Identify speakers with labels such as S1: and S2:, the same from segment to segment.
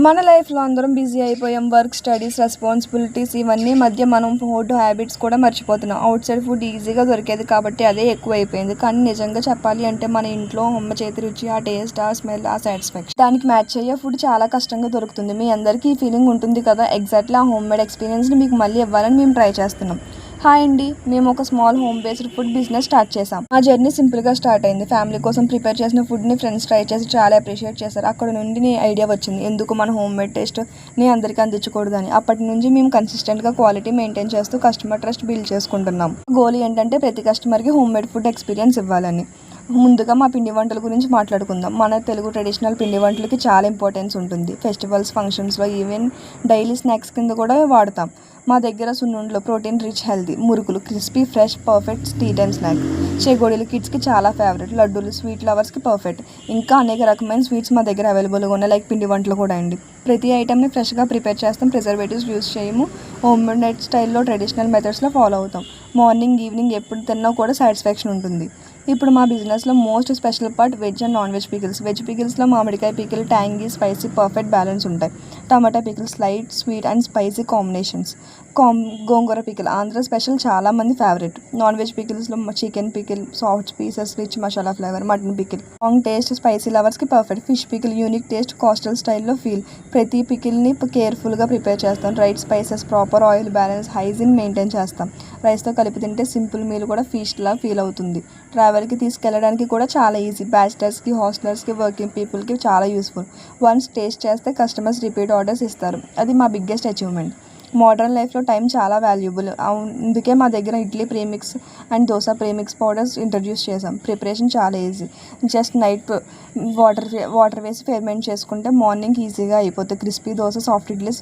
S1: మన లైఫ్లో అందరం బిజీ అయిపోయాం. వర్క్, స్టడీస్, రెస్పాన్సిబిలిటీస్ ఇవన్నీ మధ్య మనం ఫుడ్ హ్యాబిట్స్ కూడా మర్చిపోతున్నాం. అవుట్ సైడ్ ఫుడ్ ఈజీగా దొరికేది కాబట్టి అదే ఎక్కువ అయిపోయింది. కానీ నిజంగా చెప్పాలి అంటే మన ఇంట్లో అమ్మ చేతి రుచి, ఆ టేస్ట్, ఆ స్మెల్, ఆ సాటిస్ఫాక్షన్ దానికి మ్యాచ్ అయ్యే ఫుడ్ చాలా కష్టంగా దొరుకుతుంది. మీ అందరికీ ఈ ఫీలింగ్ ఉంటుంది కదా. ఎగ్జాక్ట్లీ ఆ హోమ్ మేడ్ ఎక్స్పీరియన్స్ని మీకు మళ్ళీ ఇవ్వాలని మేము ట్రై చేస్తున్నాం. హాయ్ అండి, మేము ఒక small home based food business start చేసాం. ఆ జర్నీ సింపుల్గా స్టార్ట్ అయింది. ఫ్యామిలీ కోసం ప్రిపేర్ చేసిన ఫుడ్ని ఫ్రెండ్స్ ట్రై చేసి చాలా అప్రిషియేట్ చేశారు. అక్కడ నుండి నీ ఐడియా వచ్చింది, ఎందుకు మన హోమ్ మేడ్ టేస్ట్ని అందరికీ అందించకూడదని. అప్పటి నుంచి మేము కన్సిస్టెంట్గా క్వాలిటీ మెయింటైన్ చేస్తూ కస్టమర్ ట్రస్ట్ బిల్డ్ చేసుకుంటున్నాం. గోల్ ఏంటంటే ప్రతి కస్టమర్కి హోమ్ మేడ్ ఫుడ్ ఎక్స్పీరియన్స్ ఇవ్వాలని. ముందుగా మా పిండి వంటల గురించి మాట్లాడుకుందాం. మన తెలుగు ట్రెడిషనల్ పిండి వంటలకి చాలా ఇంపార్టెన్స్ ఉంటుంది. ఫెస్టివల్స్, ఫంక్షన్స్లో, ఈవెన్ డైలీ స్నాక్స్ కింద కూడా వాడతాం. మా దగ్గర సున్నుండలు ప్రోటీన్ రిచ్, హెల్తీ, మురుకులు crispy, fresh, perfect tea time snack, చెగోడీలు కిడ్స్కి చాలా ఫేవరెట్, లడ్డూలు స్వీట్ లవర్స్కి పర్ఫెక్ట్. ఇంకా అనేక రకమైన స్వీట్స్ మా దగ్గర అవైలబుల్గా ఉన్నాయి, లైక్ పిండి వంటలు కూడా అండి. ప్రతి ఐటెంని ఫ్రెష్గా ప్రిపేర్ చేస్తాం, ప్రిజర్వేటివ్స్ యూస్ చేయము. హోమ్ మేడ్ స్టైల్లో ట్రెడిషనల్ మెథడ్స్లో ఫాలో అవుతాం. మార్నింగ్, ఈవినింగ్ ఎప్పుడు తిన్నా కూడా సాటిస్ఫాక్షన్ ఉంటుంది. ఇప్పుడు మా బిజినెస్లో most special part veg and non veg pickles. Veg పికిల్స్లో మామిడికాయ pickle tangy, spicy, perfect balance ఉంటాయి. టమాటా pickles light, sweet and spicy combinations. గోంగూర పికిల్ ఆంధ్ర స్పెషల్, చాలామంది ఫేవరెట్. నాన్ వెజ్ పికిల్స్లో chicken pickle, soft pieces, rich masala flavour. Mutton pickle strong taste, spicy లవర్స్కి perfect. Fish pickle unique taste, coastal స్టైల్లో feel. ప్రతి పికిల్ని కేర్ఫుల్గా prepare చేస్తాం. Right spices, proper oil balance, hygiene maintain చేస్తాం. రైస్తో కలిపి తింటే సింపుల్ మీల్ కూడా ఫీస్ట్లా ఫీల్ అవుతుంది. ట్రావెల్కి తీసుకెళ్ళడానికి కూడా చాలా ఈజీ. బ్యాచిలర్స్కి, హాస్టలర్స్కి, వర్కింగ్ పీపుల్కి చాలా యూస్ఫుల్. వన్స్ టేస్ట్ చేస్తే కస్టమర్స్ రిపీట్ ఆర్డర్స్ ఇస్తారు. అది మా బిగ్గెస్ట్ అచీవ్మెంట్. మోడర్న్ లైఫ్లో టైం చాలా వాల్యుబుల్, అందుకే మా దగ్గర idli premix and dosa premix powders introduce చేసాం. ప్రిపరేషన్ చాలా ఈజీ. జస్ట్ నైట్ వాటర్ వేసి ఫెర్మెంట్ చేసుకుంటే మార్నింగ్ ఈజీగా అయిపోతుంది. క్రిస్పీ దోశ, సాఫ్ట్ ఇడ్లీస్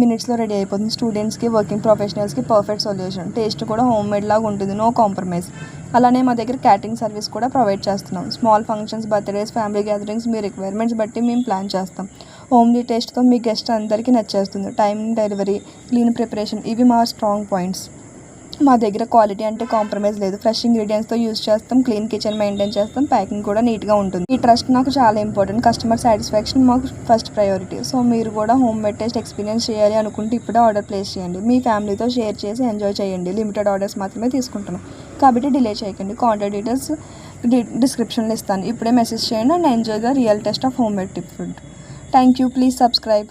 S1: మినిట్స్లో రెడీ అయిపోతుంది. స్టూడెంట్స్కి, వర్కింగ్ ప్రొఫెషనల్స్కి పర్ఫెక్ట్ సొల్యూషన్. టేస్ట్ కూడా హోమ్ మేడ్ లాగా ఉంటుంది, నో కాంప్రమైజ్. అలానే మా దగ్గర క్యాటరింగ్ సర్వీస్ కూడా ప్రొవైడ్ చేస్తున్నాం. Small functions, birthdays, family gatherings మీ రిక్వైర్మెంట్స్ బట్టి మేము ప్లాన్ చేస్తాం. హోమ్లీ టేస్ట్తో మీ గెస్ట్ అందరికీ నచ్చేస్తుంది. టైం, డెలివరీ, క్లీన్ ప్రిపరేషన్ ఇవి మా స్ట్రాంగ్ పాయింట్స్. మా దగ్గర క్వాలిటీ అంటే కాంప్రమైజ్ లేదు. ఫ్రెష్ ఇంగ్రీడియంట్స్తో యూస్ చేస్తాం, క్లీన్ కిచెన్ మెయింటైన్ చేస్తాం, ప్యాకింగ్ కూడా నీట్గా ఉంటుంది. ఈ ట్రస్ట్ నాకు చాలా ఇంపార్టెంట్. కస్టమర్ సాటిస్ఫాక్షన్ మాకు ఫస్ట్ ప్రయారిటీ. సో మీరు కూడా హోమ్ మేడ్ టేస్ట్ ఎక్స్పీరియన్స్ చేయాలి అనుకుంటే ఇప్పుడే ఆర్డర్ ప్లేస్ చేయండి. మీ ఫ్యామిలీతో షేర్ చేసి ఎంజాయ్ చేయండి. లిమిటెడ్ ఆర్డర్స్ మాత్రమే తీసుకుంటున్నాం కాబట్టి డిలే చేయకండి. కాంటాక్ట్ డీటెయిల్స్ డిస్క్రిప్షన్లో ఇస్తాను. ఇప్పుడే మెసేజ్ చేయండి and enjoy the real taste of home made food. Thank you. Please subscribe.